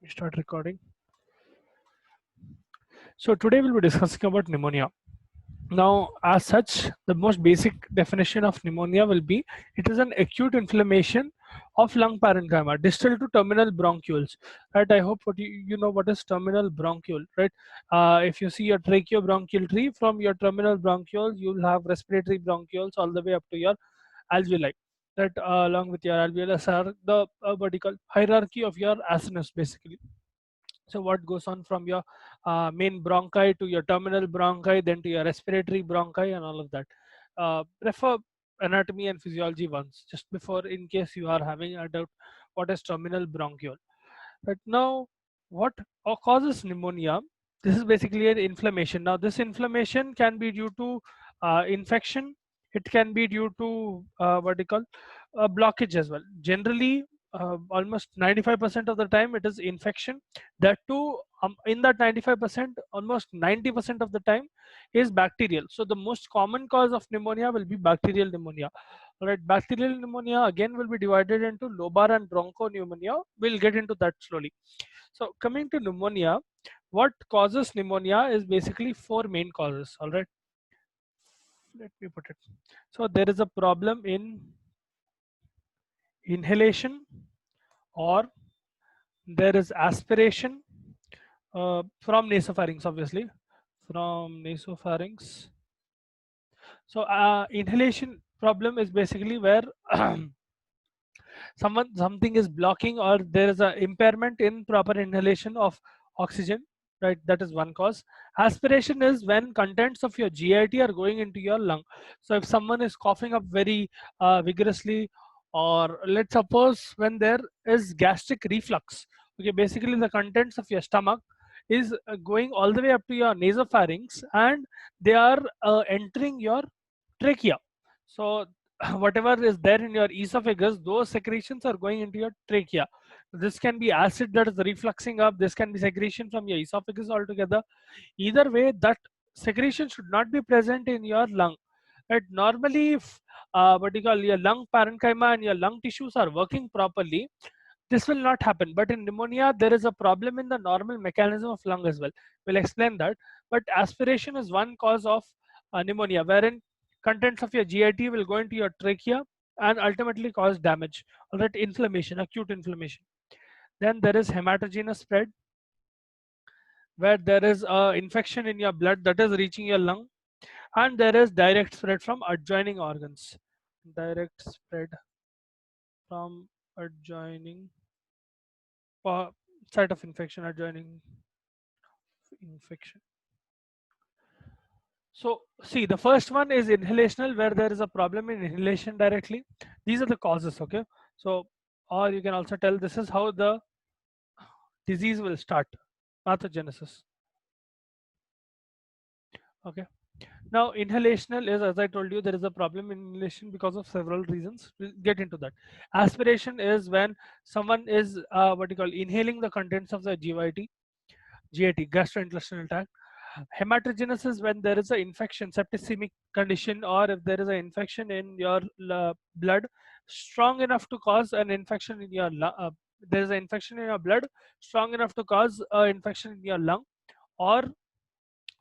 Start recording. So today we'll be discussing about pneumonia. Now, as such, the most basic definition of pneumonia will be it is an acute inflammation of lung parenchyma distal to terminal bronchioles. Right? I hope what you know what is terminal bronchiole. Right? If you see your tracheobronchial tree, from your terminal bronchioles, you'll have respiratory bronchioles all the way up to your alveoli. That along with your alveolus are the what do you call hierarchy of your acinus basically. So what goes on from your main bronchi to your terminal bronchi, then to your respiratory bronchi and all of that. Refer anatomy and physiology once, just before, in case you are having a doubt what is terminal bronchiole. But now, what causes pneumonia? This is basically an inflammation. Now, this inflammation can be due to infection. It can be due to what do you call blockage as well. Generally, almost 95% of the time, it is infection. That too, in that 95%, almost 90% of the time is bacterial. So the most common cause of pneumonia will be bacterial pneumonia. All right, bacterial pneumonia again will be divided into lobar and bronchopneumonia. We'll get into that slowly. So coming to pneumonia, what causes pneumonia is basically four main causes. All right, let me put it. So there is a problem in inhalation, or there is aspiration from nasopharynx, obviously from nasopharynx. So inhalation problem is basically where something is blocking, or there is a impairment in proper inhalation of oxygen, right? That is one cause. Aspiration is when contents of your git are going into your lung. So if someone is coughing up very vigorously, or let's suppose when there is gastric reflux, okay, basically the contents of your stomach is going all the way up to your nasopharynx, and they are entering your trachea. So whatever is there in your esophagus, those secretions are going into your trachea. This can be acid that is refluxing up, this can be secretion from your esophagus altogether. Either way, that secretion should not be present in your lung. Right? Normally, if what you call your lung parenchyma and your lung tissues are working properly, this will not happen. But in pneumonia, there is a problem in the normal mechanism of lung as well. We'll explain that. But aspiration is one cause of pneumonia, wherein contents of your GIT will go into your trachea and ultimately cause damage. All right, inflammation, acute inflammation. Then there is hematogenous spread, where there is infection in your blood that is reaching your lung, and there is direct spread from adjoining organs. Direct spread from adjoining site of infection, adjoining infection. So see, the first one is inhalational, where there is a problem in inhalation directly. These are the causes, okay? So, or you can also tell this is how the disease will start, pathogenesis. Okay. Now, inhalational is, as I told you, there is a problem in inhalation because of several reasons. We'll get into that. Aspiration is when someone is what you call inhaling the contents of the GIT, gastrointestinal tract. Hematogenous is when there is an infection, septicemic condition, or if there is an infection in your blood strong enough to cause an infection in your there is an infection in your blood strong enough to cause an infection in your lung, or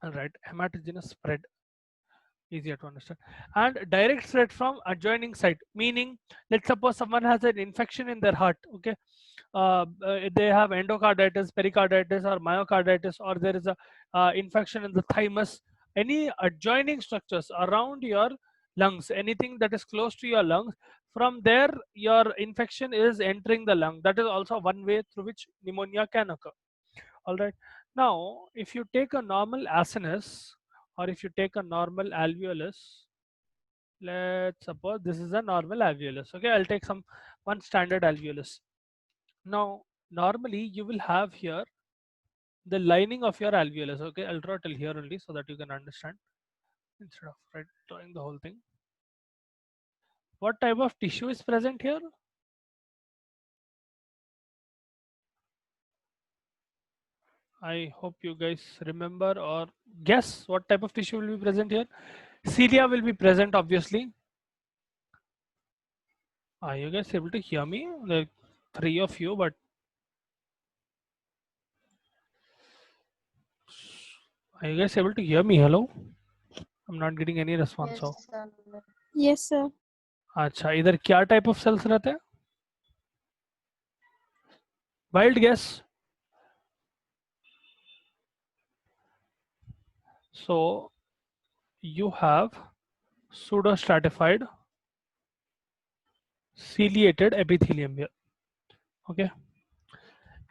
all right, hematogenous spread, easier to understand. And direct spread from adjoining site, meaning let's suppose someone has an infection in their heart, okay, they have endocarditis, pericarditis, or myocarditis, or there is a infection in the thymus. Any adjoining structures around your lungs, anything that is close to your lungs, from there your infection is entering the lung. That is also one way through which pneumonia can occur. All right. Now, if you take a normal acinus, or if you take a normal alveolus, let's suppose this is a normal alveolus. Okay, I'll take one standard alveolus. Now, normally you will have here the lining of your alveolus. Okay, I'll draw till here only so that you can understand instead of drawing the whole thing. What type of tissue is present here? I hope you guys remember or guess what type of tissue will be present here. Cilia will be present, obviously. Are you guys able to hear me? The three of you, but Are you guys able to hear me? Hello? I'm not getting any response. So, Yes, sir. Yes, sir. अच्छा इधर क्या type of sales रहते हैं? Wild guess. So you have pseudostratified ciliated epithelium here. Okay.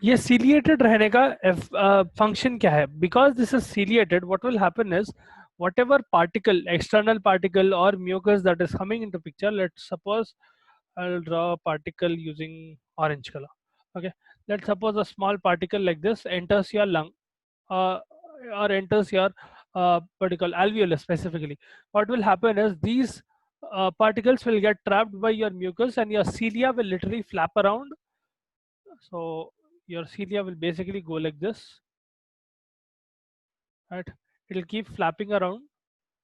ये ciliated रहने का function क्या है? Because this is ciliated, what will happen is whatever particle, external particle or mucus that is coming into picture, let's suppose I'll draw a particle using orange color. Okay. Let's suppose a small particle like this enters your lung uh, or enters your what do you call alveolus specifically. What will happen is these particles will get trapped by your mucus and your cilia will literally flap around. So your cilia will basically go like this, right? It will keep flapping around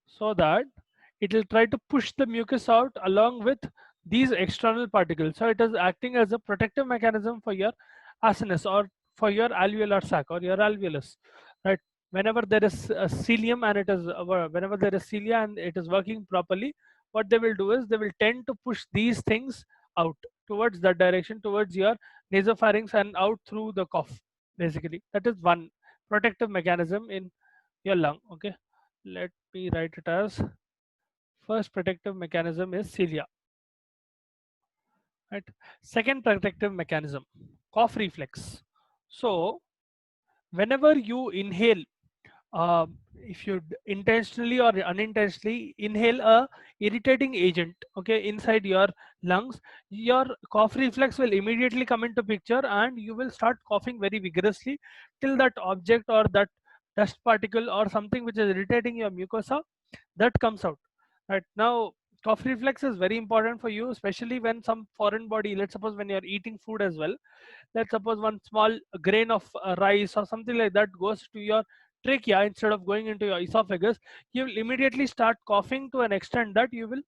so that it will try to push the mucus out along with these external particles. So it is acting as a protective mechanism for your acinus or for your alveolar sac or your alveolus, right? Whenever there is a cilium and it is whenever there is cilia and it is working properly, what they will do is they will tend to push these things out towards that direction, towards your nasopharynx and out through the cough. Basically, that is one protective mechanism in your lung. Okay, let me write it as first protective mechanism is cilia, right? Second protective mechanism, cough reflex. So whenever you inhale, if you intentionally or unintentionally inhale a irritating agent, okay, inside your lungs, your cough reflex will immediately come into picture and you will start coughing very vigorously till that object or that dust particle or something which is irritating your mucosa that comes out. Right now, cough reflex is very important for you, especially when some foreign body, let's suppose when you're eating food as well, let's suppose one small grain of rice or something like that goes to your trachea instead of going into your esophagus, you will immediately start coughing to an extent that you will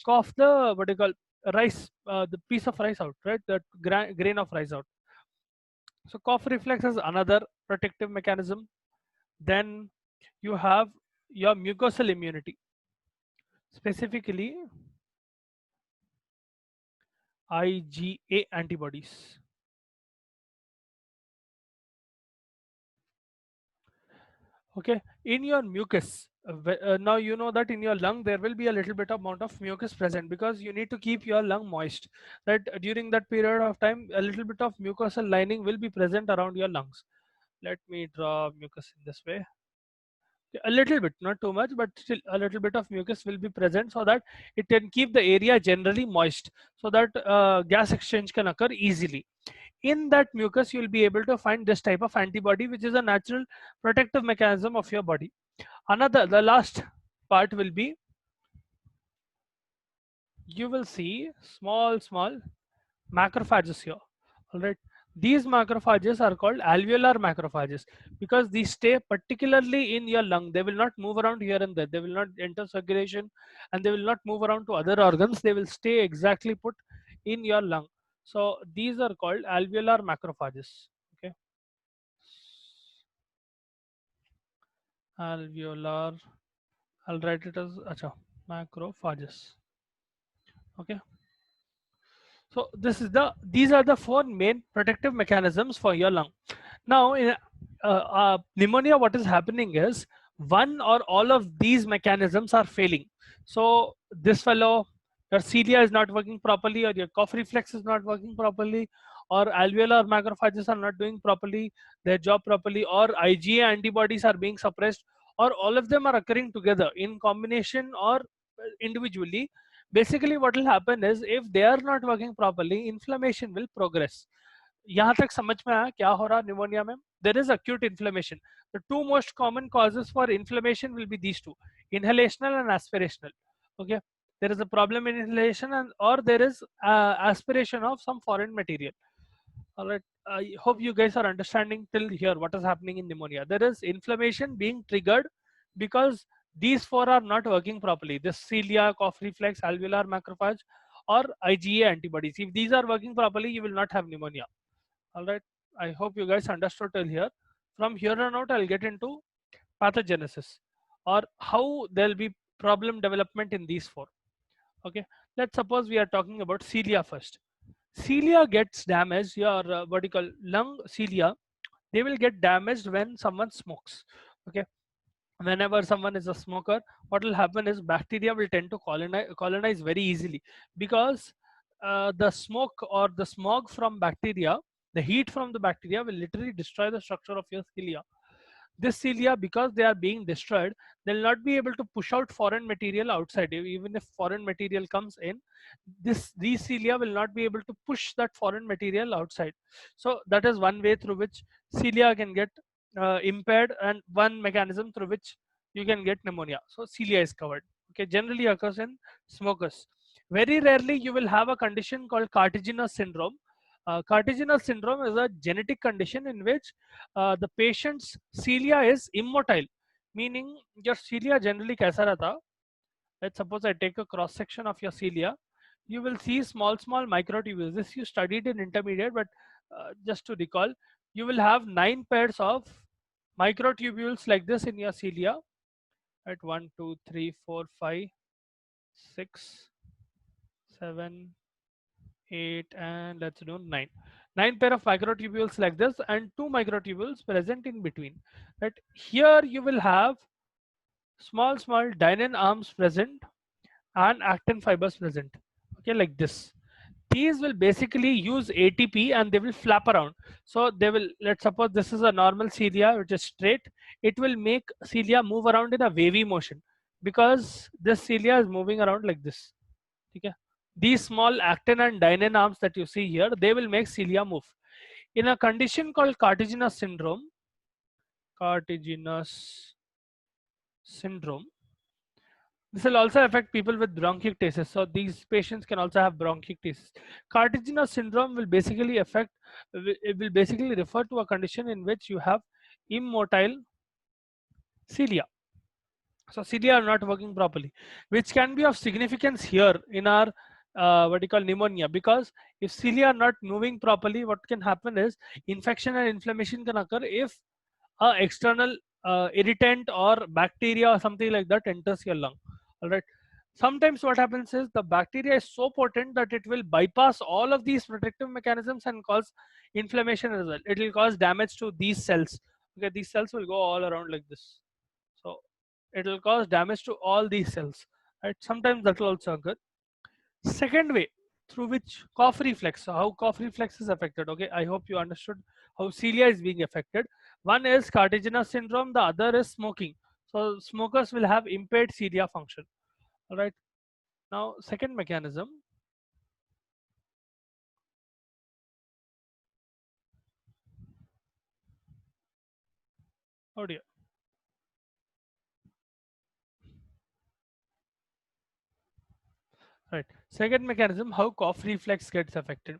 cough the what you call rice, the piece of rice out, right? That grain of rice out. So cough reflex is another protective mechanism. Then you have your mucosal immunity, specifically IgA antibodies. Okay, in your mucus, now you know that in your lung there will be a little bit amount of mucus present because you need to keep your lung moist, right? During that period of time a little bit of mucosal lining will be present around your lungs. Let me draw mucus in this way. A little bit, not too much, but still a little bit of mucus will be present so that it can keep the area generally moist, so that gas exchange can occur easily. In that mucus you will be able to find this type of antibody, which is a natural protective mechanism of your body. Another, the last part will be, you will see small macrophages here. All right, these macrophages are called alveolar macrophages because these stay particularly in your lung. They will not move around here and there, they will not enter circulation, and they will not move around to other organs. They will stay exactly put in your lung. So these are called alveolar macrophages. Okay, alveolar, I'll write it as acha, macrophages. Okay, so this is these are the four main protective mechanisms for your lung. Now in pneumonia, what is happening is one or all of these mechanisms are failing. So this fellow, your cilia is not working properly, or your cough reflex is not working properly, or alveolar macrophages are not doing properly their job properly, or IgA antibodies are being suppressed, or all of them are occurring together in combination or individually. Basically what will happen is if they are not working properly, inflammation will progress. यहाँ तक समझ में आया क्या हो रहा pneumonia में? There is acute inflammation. The two most common causes for inflammation will be these two: inhalational and aspirational. Okay, there is a problem in inhalation and or there is aspiration of some foreign material. All right, I hope you guys are understanding till here what is happening in pneumonia. There is inflammation being triggered because these four are not working properly: this cilia, cough reflex, alveolar macrophage, or IgA antibodies. If these are working properly, you will not have pneumonia. All right, I hope you guys understood till here. From here on out I'll get into pathogenesis, or how there'll be problem development in these four. Okay, let's suppose we are talking about cilia first. Cilia gets damaged, your what you call lung cilia, they will get damaged when someone smokes. Okay, whenever someone is a smoker, what will happen is bacteria will tend to colonize very easily, because the smoke or the smog from bacteria, the heat from the bacteria will literally destroy the structure of your cilia. This cilia, because they are being destroyed, they'll not be able to push out foreign material outside. Even if foreign material comes in, these cilia will not be able to push that foreign material outside. So that is one way through which cilia can get impaired, and one mechanism through which you can get pneumonia. So cilia is covered. Okay, generally occurs in smokers. Very rarely you will have a condition called cartigenous syndrome. Cartigenous syndrome is a genetic condition in which the patient's cilia is immotile, meaning your cilia generally kaisa rehta. Let's suppose I take a cross section of your cilia, you will see small microtubules. This you studied in intermediate, but just to recall, you will have 9 pairs of microtubules like this in your cilia, at 1 2 3 4 5 6 7 8, and let's do 9. 9 pair of microtubules like this, and 2 microtubules present in between. Right here you will have small dynein arms present and actin fibers present. Okay, like this. These will basically use ATP and they will flap around. So they will, let's suppose this is a normal cilia which is straight. It will make cilia move around in a wavy motion, because this cilia is moving around like this. Okay. These small actin and dynein arms that you see here, they will make cilia move. In a condition called cartigenous syndrome, this will also affect people with bronchiectasis. So these patients can also have bronchiectasis. Cartigenous syndrome will basically it will basically refer to a condition in which you have immotile cilia. So cilia are not working properly, which can be of significance here in our what you call pneumonia, because if cilia are not moving properly, what can happen is infection and inflammation can occur if a external irritant or bacteria or something like that enters your lung. All right. Sometimes what happens is the bacteria is so potent that it will bypass all of these protective mechanisms and cause inflammation as well. It will cause damage to these cells. Okay, these cells will go all around like this. So it will cause damage to all these cells. Right. Sometimes that will also occur. Second way through which cough reflex, so how cough reflex is affected. Okay, I hope you understood how cilia is being affected. One is cartigenous syndrome, the other is smoking. So smokers will have impaired cilia function. All right. Now second mechanism. Oh dear. Right. Second mechanism, how cough reflex gets affected.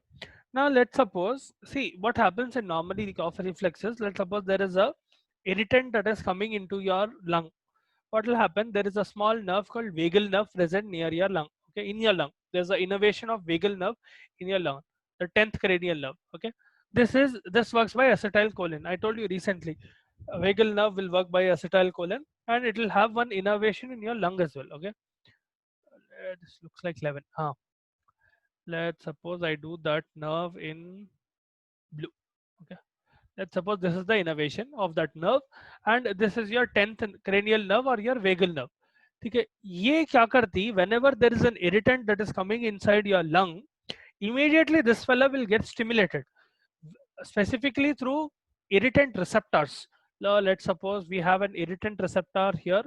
Now let's suppose, see what happens in normally cough reflexes. Let's suppose there is a irritant that is coming into your lung. What will happen? There is a small nerve called vagal nerve present near your lung. Okay, in your lung. There's an innervation of vagal nerve in your lung, the 10th cranial nerve. Okay, this works by acetylcholine. I told you recently, a vagal nerve will work by acetylcholine, and it will have one innervation in your lung as well. Okay, this looks like 11. Let's suppose I do that nerve in blue. Okay, let's suppose this is the innervation of that nerve, and this is your 10th cranial nerve or your vagal nerve. ठीक है, ये क्या करती, whenever there is an irritant that is coming inside your lung, immediately this fellow will get stimulated, specifically through irritant receptors. Now let's suppose we have an irritant receptor here.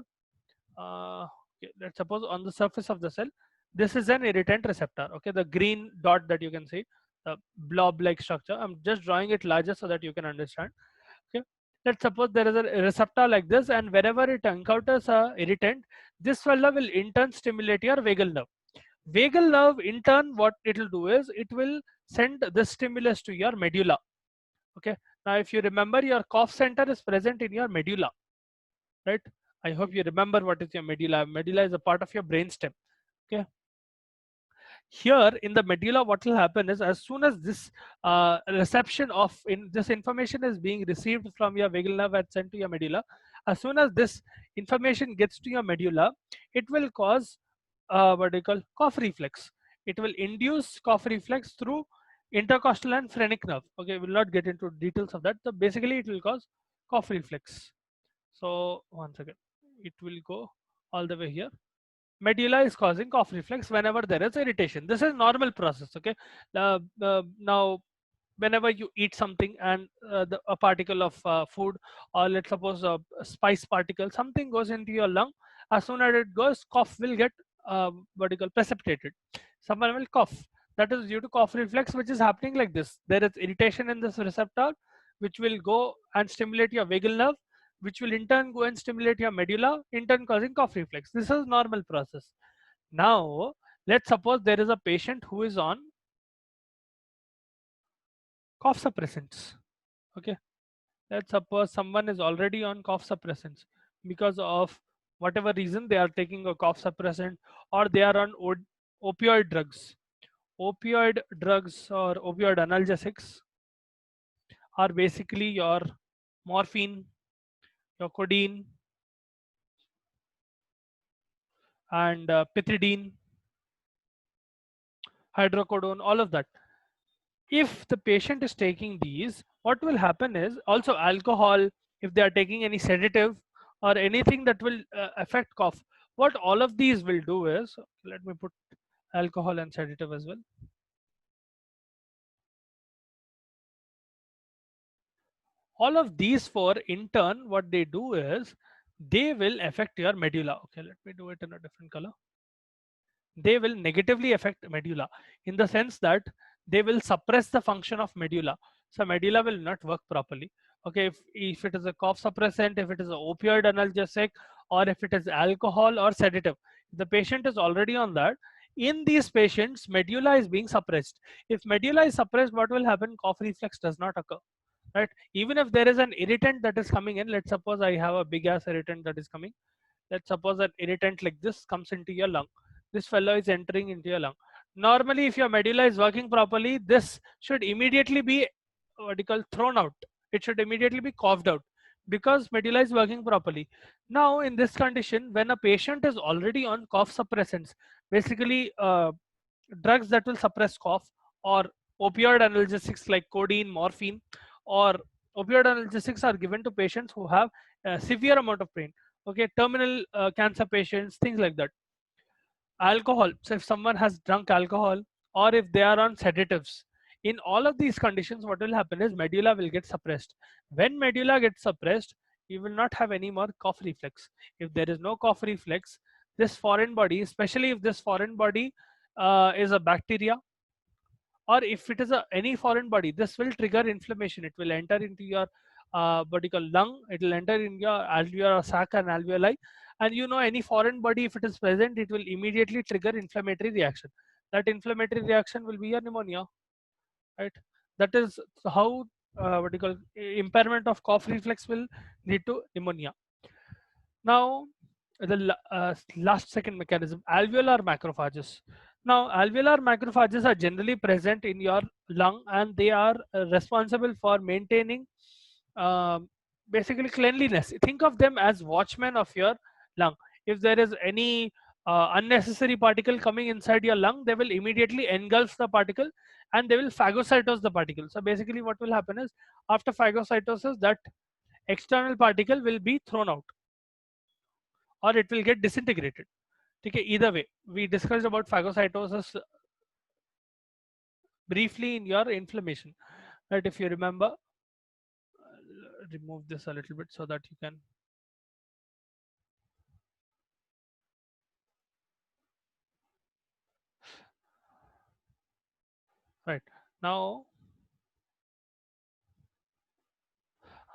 Okay, let's suppose on the surface of the cell, this is an irritant receptor. Okay, the green dot that you can see, the blob like structure, I'm just drawing it larger so that you can understand. Okay, let's suppose there is a receptor like this, and wherever it encounters a irritant, this fellow will in turn stimulate your vagal nerve. Vagal nerve in turn, what it will do is it will send this stimulus to your medulla. Okay, now if you remember, your cough center is present in your medulla, right? I hope you remember what is your medulla. Medulla is a part of your brainstem. Okay, here in the medulla, what will happen is, as soon as this reception of this information is being received from your vagal nerve and sent to your medulla, As soon as this information gets to your medulla, it will cause what they call cough reflex. It will induce cough reflex through intercostal and phrenic nerve. Okay, we'll not get into details of that. So basically, it will cause cough reflex. So once again, it will go all the way here. Medulla is causing cough reflex whenever there is irritation. This is normal process. Okay, now whenever you eat something and a particle of food, or let's suppose a spice particle, something goes into your lung. As soon as it goes, cough will get what you call precipitated. Someone will cough. That is due to cough reflex, which is happening like this. There is irritation in this receptor, which will go and stimulate your vagal nerve, which will in turn go and stimulate your medulla, in turn causing cough reflex. This is normal process. Now let's suppose there is a patient who is on cough suppressants. Okay, let's suppose someone is already on cough suppressants because of whatever reason, they are taking a cough suppressant, or they are on opioid drugs. Opioid drugs or opioid analgesics are basically your morphine, your codeine, and pethidine, hydrocodone, all of that. If the patient is taking these, what will happen is also alcohol, if they are taking any sedative or anything that will affect cough, what all of these will do is, let me put alcohol and sedative as well. All of these four in turn, what they do is they will affect your medulla. Okay, let me do it in a different color. They will negatively affect medulla in the sense that they will suppress the function of medulla. So medulla will not work properly. Okay, if it is a cough suppressant, if it is an opioid analgesic, or if it is alcohol or sedative, the patient is already on that. In these patients, medulla is being suppressed. If medulla is suppressed, what will happen? Cough reflex does not occur. Right? Even if there is an irritant that is coming in, let's suppose I have a big ass irritant that is coming. Let's suppose an irritant like this comes into your lung. This fellow is entering into your lung. Normally, if your medulla is working properly, this should immediately be what you call thrown out. It should immediately be coughed out because medulla is working properly. Now, in this condition, when a patient is already on cough suppressants, basically drugs that will suppress cough, or opioid analgesics like codeine, morphine, or opioid analgesics are given to patients who have a severe amount of pain. Okay, terminal cancer patients, things like that. Alcohol, so if someone has drunk alcohol, or if they are on sedatives, in all of these conditions, what will happen is medulla will get suppressed. When medulla gets suppressed, you will not have any more cough reflex. If there is no cough reflex, this foreign body, especially if this foreign body is a bacteria, or if it is any foreign body, this will trigger inflammation. It will enter into your what you call lung. It will enter in your alveolar sac and alveoli, and any foreign body, if it is present, it will immediately trigger inflammatory reaction. That inflammatory reaction will be a pneumonia, right? That is how what you call impairment of cough reflex will lead to pneumonia. Now, the last second mechanism, alveolar macrophages. Now, alveolar macrophages are generally present in your lung, and they are responsible for maintaining basically cleanliness. Think of them as watchmen of your lung. If there is any unnecessary particle coming inside your lung, they will immediately engulf the particle and they will phagocytose the particle. So basically what will happen is, after phagocytosis, that external particle will be thrown out, or it will get disintegrated. Okay, either way, we discussed about phagocytosis briefly in your inflammation, right? If you remember, remove this a little bit so that you can, right? Now,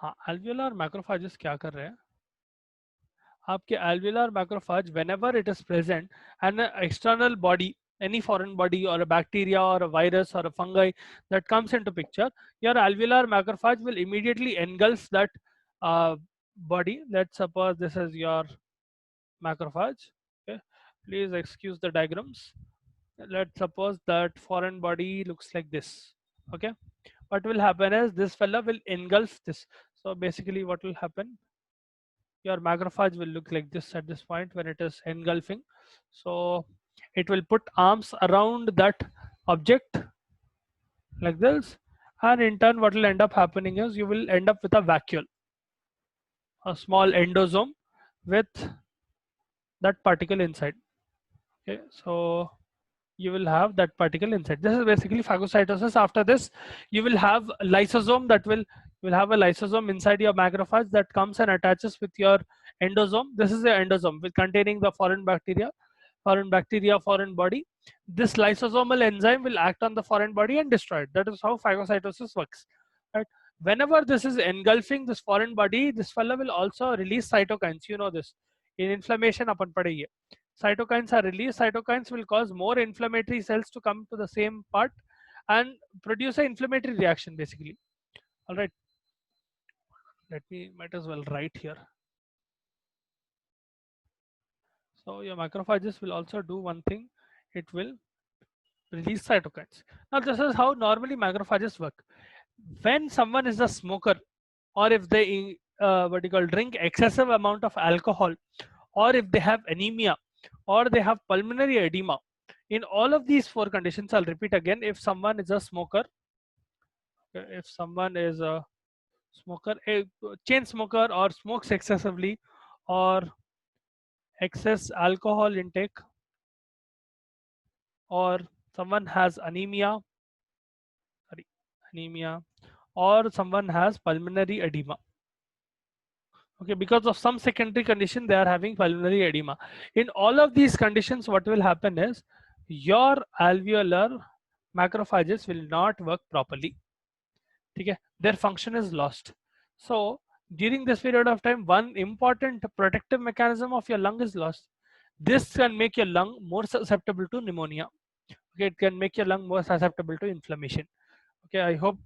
हाँ, alveolar macrophages क्या कर रहे हैं? आपके alveolar macrophage, whenever it is present and an external body, any foreign body or a bacteria or a virus or a fungi that comes into picture, your alveolar macrophage will immediately engulf that uh, body. Let's suppose this is your macrophage. Okay, please excuse the diagrams. Let's suppose that foreign body looks like this. Okay, what will happen is this fella will engulf this. So basically what will happen, your macrophage will look like this at this point when it is engulfing. So it will put arms around that object like this, and in turn what will end up happening is you will end up with a vacuole, a small endosome with that particle inside. Okay, so you will have that particle inside. This is basically phagocytosis. After this, you will have a lysosome that will have a lysosome inside your macrophage that comes and attaches with your endosome. This is the endosome with containing the foreign bacteria, foreign body. This lysosomal enzyme will act on the foreign body and destroy it. That is how phagocytosis works. Right? Whenever this is engulfing this foreign body, this fellow will also release cytokines. You know this. In inflammation, अपन पढ़े ये. Cytokines are released. Cytokines will cause more inflammatory cells to come to the same part and produce an inflammatory reaction basically. All right. Let me might as well write here. So your macrophages will also do one thing. It will release cytokines. Now this is how normally macrophages work. When someone is a smoker, or if they what you call drink excessive amount of alcohol, or if they have anemia, or they have pulmonary edema, in all of these four conditions, I'll repeat again, if someone is a smoker, if someone is a smoker, a chain smoker, or smokes excessively, or excess alcohol intake, or someone has anemia, sorry, anemia, or someone has pulmonary edema. Okay, because of some secondary condition, they are having pulmonary edema. In all of these conditions, what will happen is your alveolar macrophages will not work properly. Okay, their function is lost. So during this period of time, one important protective mechanism of your lung is lost. This can make your lung more susceptible to pneumonia. Okay, it can make your lung more susceptible to inflammation. Okay, I hope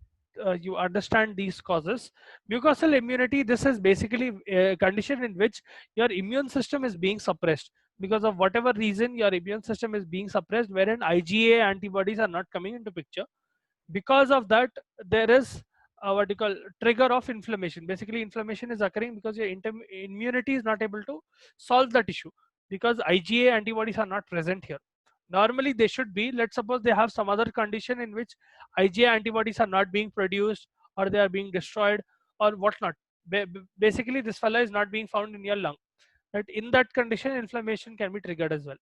you understand these causes. Mucosal immunity, this is basically a condition in which your immune system is being suppressed. Because of whatever reason, your immune system is being suppressed, wherein IgA antibodies are not coming into picture. Because of that, there is a what you call trigger of inflammation. Basically inflammation is occurring because your immunity is not able to solve the tissue, because IgA antibodies are not present here. Normally they should be. Let's suppose they have some other condition in which IgA antibodies are not being produced, or they are being destroyed, or whatnot. Basically this fellow is not being found in your lung. Right? In that condition, inflammation can be triggered as well.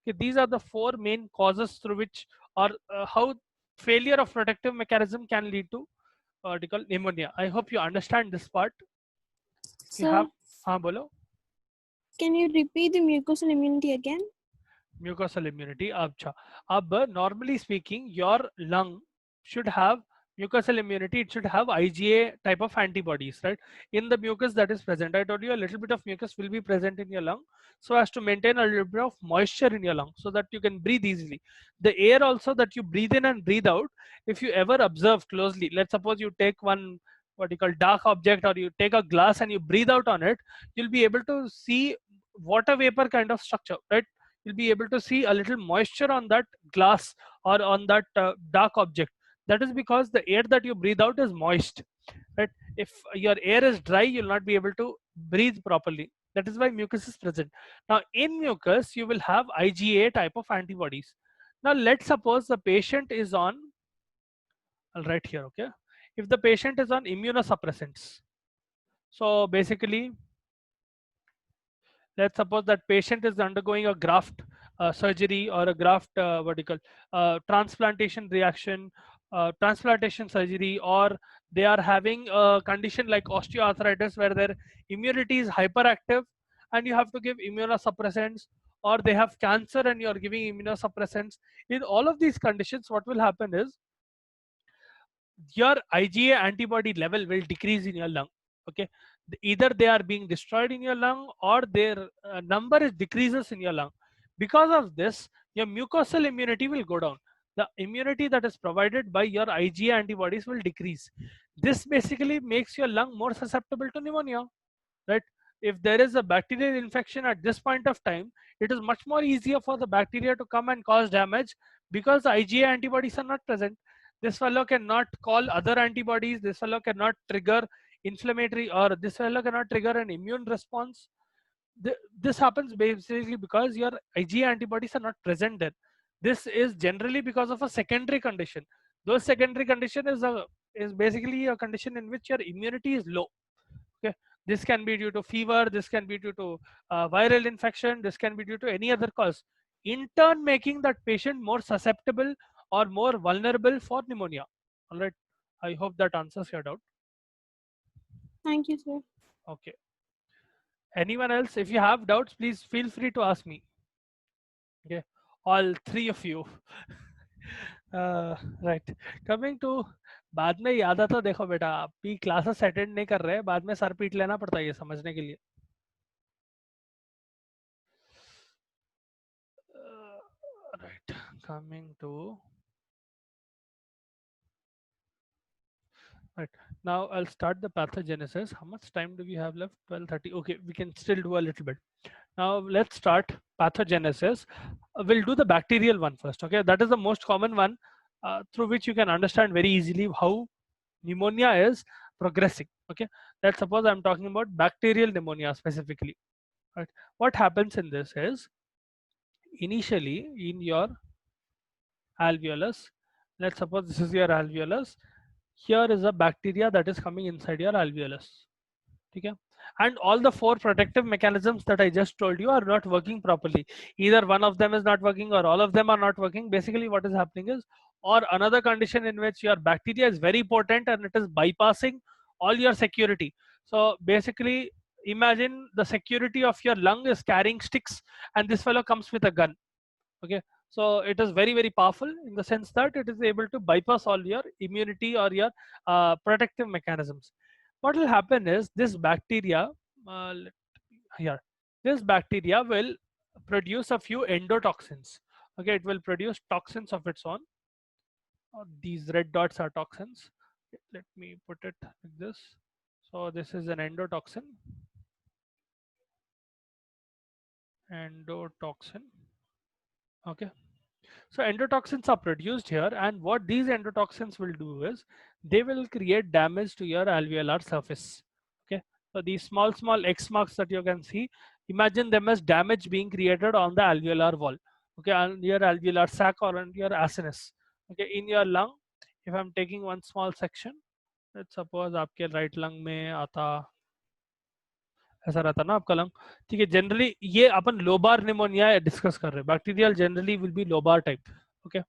Okay, these are the four main causes through which, or how failure of protective mechanism can lead to what pneumonia. I hope you understand this part. You So, have, bolo. can you repeat the mucosal immunity again? Mucosal immunity. Abcha. Normally speaking, your lung should have mucosal immunity. It should have IgA type of antibodies, right? In the mucus that is present. I told you a little bit of mucus will be present in your lung, so as to maintain a little bit of moisture in your lung, so that you can breathe easily. The air also that you breathe in and breathe out, if you ever observe closely, let's suppose you take one what you call dark object, or you take a glass and you breathe out on it, you'll be able to see water vapor kind of structure, right? You'll be able to see a little moisture on that glass, or on that dark object. That is because the air that you breathe out is moist, right? If your air is dry, you'll not be able to breathe properly. That is why mucus is present. Now in mucus you will have IgA type of antibodies. Now let's suppose the patient is on, I'll write here, okay, if the patient is on immunosuppressants. So basically, let's suppose that patient is undergoing a graft surgery, or a graft transplantation reaction, transplantation surgery, or they are having a condition like osteoarthritis where their immunity is hyperactive and you have to give immunosuppressants, or they have cancer and you are giving immunosuppressants. In all of these conditions, what will happen is your IgA antibody level will decrease in your lung. Okay, either they are being destroyed in your lung, or their number is decreases in your lung. Because of this, your mucosal immunity will go down. The immunity that is provided by your IgA antibodies will decrease. This basically makes your lung more susceptible to pneumonia, right? If there is a bacterial infection at this point of time, it is much more easier for the bacteria to come and cause damage, because the IgA antibodies are not present. This fellow cannot call other antibodies. This fellow cannot trigger inflammatory, or this fellow cannot trigger an immune response. This happens basically because your IgA antibodies are not present there. This is generally because of a secondary condition. Those secondary condition is basically a condition in which your immunity is low. Okay, this can be due to fever, this can be due to viral infection, this can be due to any other cause, in turn making that patient more susceptible or more vulnerable for pneumonia. All right, I hope that answers your doubt. Thank you, sir. Okay, anyone else, if you have doubts, please feel free to ask me. Okay, all three of you. Right, coming to, बाद में याद आता, देखो बेटा आप भी classes attend नहीं कर रहे, बाद में सर पीट लेना पड़ता है ये समझने के लिए. Right, coming to, right, now I'll start the pathogenesis. How much time do we have left? 12:30. Okay, we can still do a little bit. Now let's start pathogenesis. We'll do the bacterial one first. Okay, that is the most common one, through which you can understand very easily how pneumonia is progressing. Okay, let's suppose I'm talking about bacterial pneumonia specifically. Right, what happens in this is, initially in your alveolus, let's suppose this is your alveolus, here is a bacteria that is coming inside your alveolus. Okay, and all the four protective mechanisms that I just told you are not working properly. Either one of them is not working or all of them are not working. Basically what is happening is, or another condition in which your bacteria is very potent and it is bypassing all your security. So basically imagine the security of your lung is carrying sticks and this fellow comes with a gun. Okay, so it is very very powerful in the sense that it is able to bypass all your immunity or your protective mechanisms. What will happen is, this bacteria, here, this bacteria will produce a few endotoxins. Okay, it will produce toxins of its own. These red dots are toxins. Let me put it like this. So this is an endotoxin. Endotoxin. Okay, so endotoxins are produced here, and what these endotoxins will do is, they will create damage to your alveolar surface. Okay, so these small X marks that you can see, imagine them as damage being created on the alveolar wall. Okay, on your alveolar sac or on your acinus. Okay, in your lung, if I'm taking one small section, let's suppose आपके right lung में आता ऐसा रहता ना आपका lung. ठीक है, generally ये अपन लोबार निमोनिया डिस्कस कर रहे हैं. Bacterial generally will be lobar type. Okay,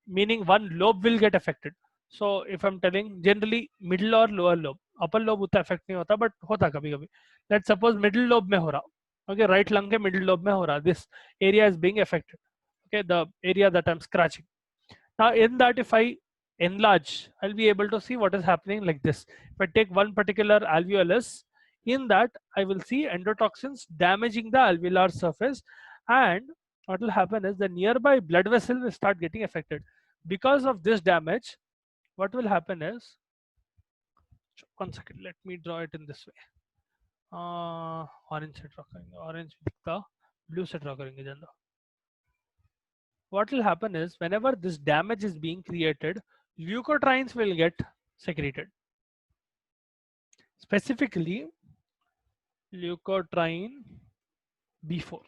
meaning one lobe will get affected. So if I'm telling, generally middle or lower lobe, upper lobe उतना affect नहीं होता, but होता कभी कभी. Let's suppose middle lobe में हो रहा. Okay, right lung के middle lobe में हो रहा, this area is being affected. Okay, the area that I'm scratching. Now in that, if I enlarge, I'll be able to see what is happening like this. If I take one particular alveolus, in that I will see endotoxins damaging the alveolar surface, and what will happen is the nearby blood vessel will start getting affected. Because of this damage, what will happen is, one second, let me draw it in this way. Orange से draw करेंगे, orange दिखता, blue से draw करेंगे जनता. What will happen is, whenever this damage is being created, leukotrienes will get secreted. Specifically, leukotriene B4.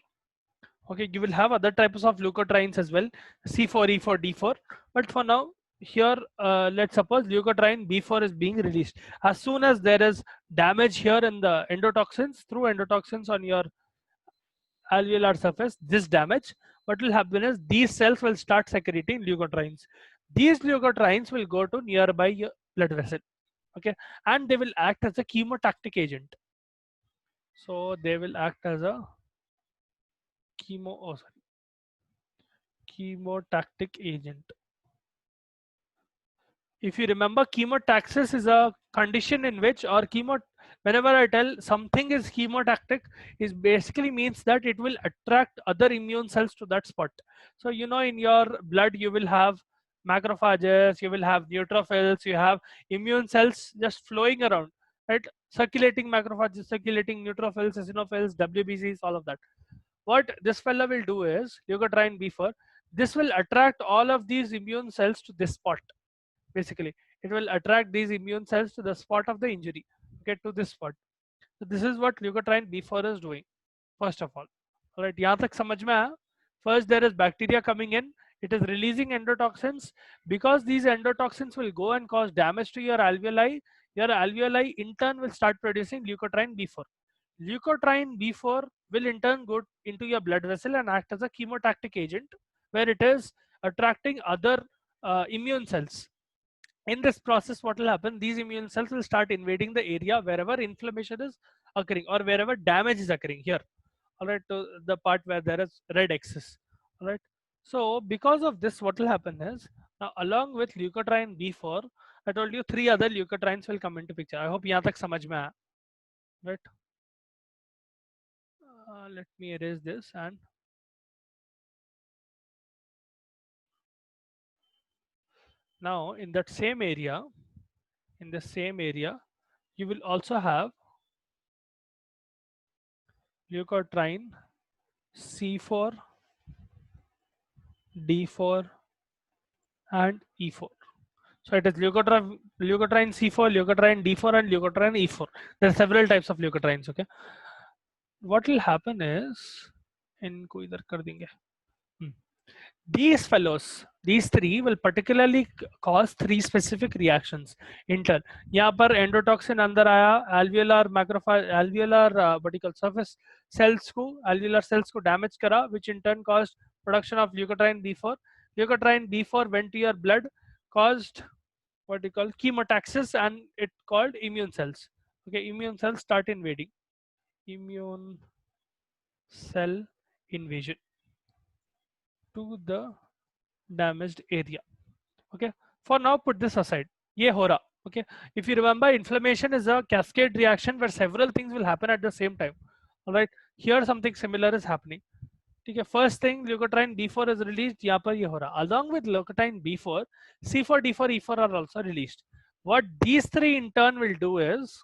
Okay, you will have other types of leukotrienes as well, C4, E4, D4. But for now, here, let's suppose leukotriene B4 is being released. As soon as there is damage here in the endotoxins, through endotoxins on your alveolar surface, this damage, what will happen is, these cells will start secreting leukotrienes. These leukotrienes will go to nearby your blood vessel. Okay, and they will act as a chemotactic agent. So they will act as a chemotactic agent. If you remember, chemotaxis is a condition in which, or whenever I tell something is chemotactic, it basically means that it will attract other immune cells to that spot. So you know, in your blood you will have macrophages, you will have neutrophils, you have immune cells just flowing around, right? Circulating macrophages, circulating neutrophils, eosinophils, WBCs, all of that. What this fellow will do is, leukotriene B4, this will attract all of these immune cells to this spot. Basically, it will attract these immune cells to the spot of the injury. okay, to this spot. So this is what leukotriene B4 is doing. First of all right, यहाँ तक समझ में आया? First there is bacteria coming in, it is releasing endotoxins. Because these endotoxins will go and cause damage to your alveoli in turn will start producing leukotriene B4. Leukotriene B4 will in turn go into your blood vessel and act as a chemotactic agent, where it is attracting other immune cells. In this process, what will happen, these immune cells will start invading the area wherever inflammation is occurring or wherever damage is occurring here, all right, to the part where there is red axis, all right. So because of this, what will happen is, now along with leukotriene B4, I told you 3 other leukotrienes will come into picture. I hope yahan tak samajh mein aaya, right? Let me erase this. And now in that same area, you will also have leukotriene C4, D4 and E4. So it is leukotriene C4, leukotriene D4 and leukotriene E4. There are several types of leukotrienes, okay. What will happen is, इनको इधर कर देंगे. These fellows, these 3 will particularly cause 3 specific reactions in turn. यहाँ पर endotoxin अंदर आया, alveolar vertical surface cells को, alveolar cells को damage करा, which in turn caused production of leukotriene B4. Leukotriene B4 went to your blood, caused what you call chemotaxis, and it called immune cells. Okay, immune cells start invading. Immune cell invasion to the damaged area. Okay, for now put this aside. Ye ho raha. Okay, if you remember, inflammation is a cascade reaction where several things will happen at the same time. All right, here something similar is happening. Okay, first thing, leukotriene B4 is released. यहाँ पर ये हो रहा. Along with leukotriene B4, C4, D4, E4 are also released. What these 3 in turn will do is,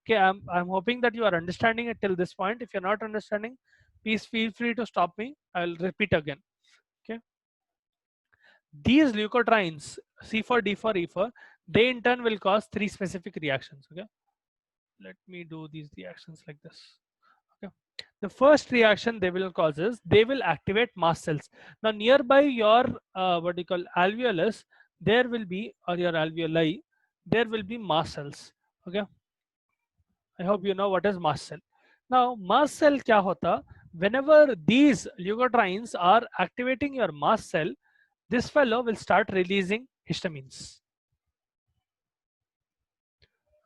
okay, I'm hoping that you are understanding it till this point. If you're not understanding, please feel free to stop me. I'll repeat again. Okay, these leukotrienes C4, D4, E4, they in turn will cause 3 specific reactions. Okay, let me do these reactions like this. Okay, the first reaction they will cause is they will activate mast cells. Now nearby your what you call alveolus, there will be, or your alveoli, there will be mast cells. Okay, I hope you know what is mast cell. Now mast cell kya hota, whenever these leukotrienes are activating your mast cell, this fellow will start releasing histamines.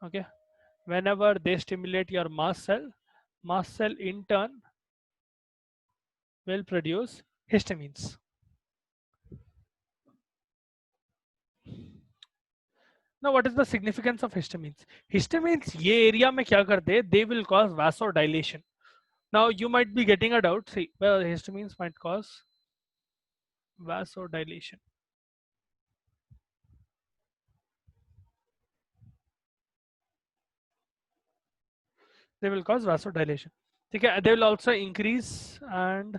Okay, whenever they stimulate your mast cell in turn will produce histamines. Now what is the significance of histamines? Histamines ये area में क्या करते? They will cause vasodilation. Now you might be getting a doubt. See, well, histamines might cause vasodilation. They will cause vasodilation. Okay, they will also increase and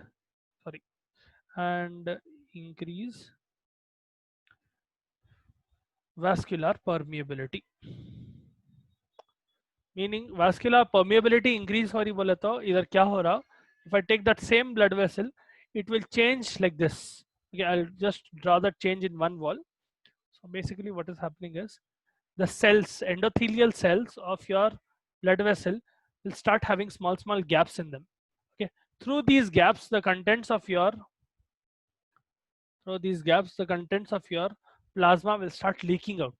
increase vascular permeability. Meaning vascular permeability increase हो रही बोले तो इधर क्या हो रहा? If I take that same blood vessel, it will change like this. Okay, I'll just draw that change in one wall. So basically what is happening is, the cells, endothelial cells of your blood vessel will start having small gaps in them. Okay, through these gaps the contents of your plasma will start leaking out.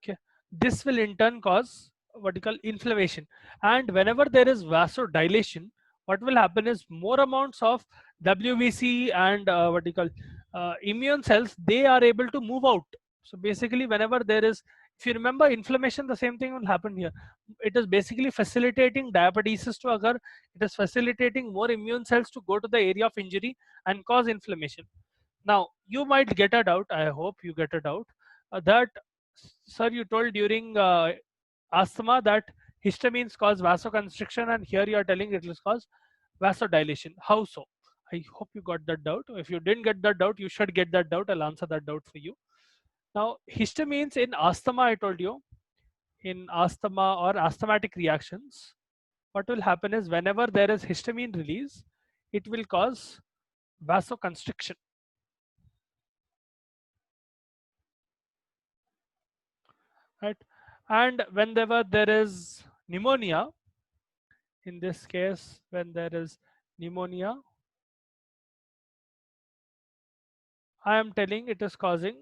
Okay, this will in turn cause what you call inflammation, and whenever there is vasodilation, what will happen is more amounts of WBC and what you call immune cells, they are able to move out. So basically whenever there is, if you remember inflammation, the same thing will happen here. It is basically facilitating diabetes to occur. It is facilitating more immune cells to go to the area of injury and cause inflammation. Now you might get a doubt, I hope you get a doubt, that sir, you told during asthma that histamines cause vasoconstriction, and here you are telling it will cause vasodilation. How so? I hope you got that doubt. If you didn't get that doubt, you should get that doubt. I'll answer that doubt for you. Now histamines in asthma, I told you, in asthma or asthmatic reactions, what will happen is whenever there is histamine release, it will cause vasoconstriction, right? And whenever there is pneumonia, in this case, when there is pneumonia, I am telling it is causing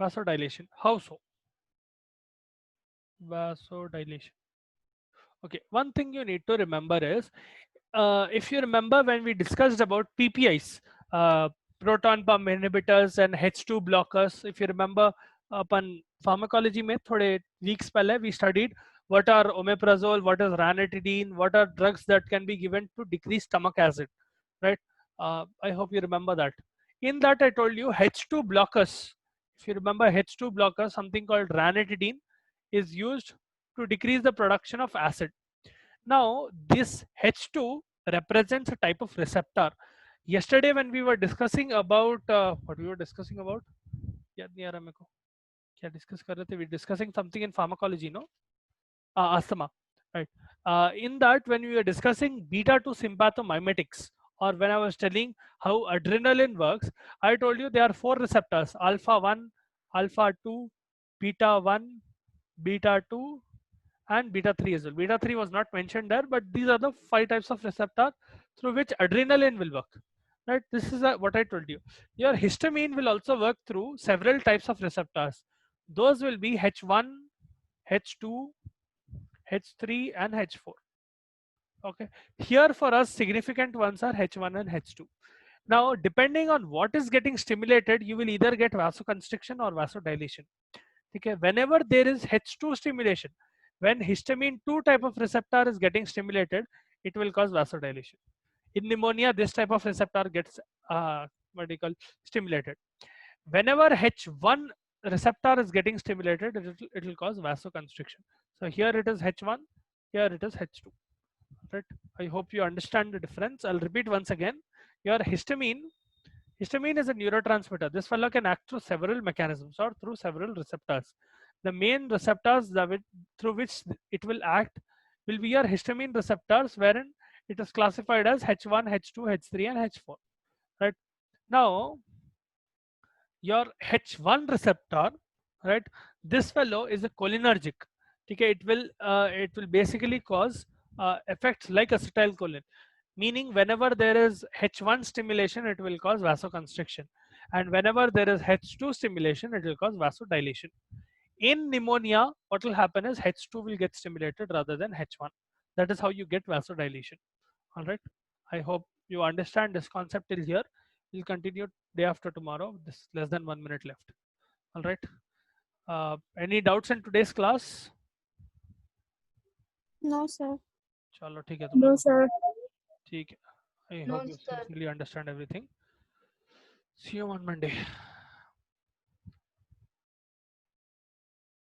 vasodilation. How so? Vasodilation. Okay, one thing you need to remember is, if you remember when we discussed about PPIs, proton pump inhibitors and H2 blockers, if you remember, upon pharmacology में थोड़े weeks पहले we studied what are omeprazole, what is ranitidine, what are drugs that can be given to decrease stomach acid, right? I hope you remember that. In that I told you H2 blockers. If you remember H2 blockers, something called ranitidine is used to decrease the production of acid. Now, this H2 represents a type of receptor. Yesterday, when we were discussing about what we were discussing about, याद नहीं आ रहा मेरे को क्या discuss कर रहे थे? We were discussing something in pharmacology, no? Asthma, right? In that, when we were discussing beta 2 sympathomimetics, or when I was telling how adrenaline works, I told you there are four receptors: alpha 1, alpha 2, beta 1, beta 2, and beta 3 as well. Beta 3 was not mentioned there, but these are the five types of receptor through which adrenaline will work. Right? This is what I told you. Your histamine will also work through several types of receptors. Those will be H1, H2, H3, and H4. Okay. Here for us, significant ones are H1 and H2. Now, depending on what is getting stimulated, you will either get vasoconstriction or vasodilation. Okay, whenever there is H2 stimulation, when histamine 2 type of receptor is getting stimulated, it will cause vasodilation. In pneumonia, this type of receptor gets what do you call stimulated. Whenever H1 receptor is getting stimulated, it will cause vasoconstriction. So here it is H1, here it is H2. Right? I hope you understand the difference. I'll repeat once again. Your histamine is a neurotransmitter. This fellow can act through several mechanisms or through several receptors. The main receptors through which it will act will be your histamine receptors, wherein it is classified as H1, H2, H3, and H4. Right? Now, your H1 receptor, right? This fellow is a cholinergic. Okay, it will basically cause effects like acetylcholine, meaning whenever there is H1 stimulation, it will cause vasoconstriction, and whenever there is H2 stimulation, it will cause vasodilation. In pneumonia, what will happen is H2 will get stimulated rather than H1. That is how you get vasodilation. All right. I hope you understand this concept till here. We'll continue day after tomorrow. This less than 1 minute left. All right. Any doubts in today's class? No, sir. चलो ठीक है तुम No, लोग sir. ठीक है. I No, hope you sir. really understand everything. See you on Monday.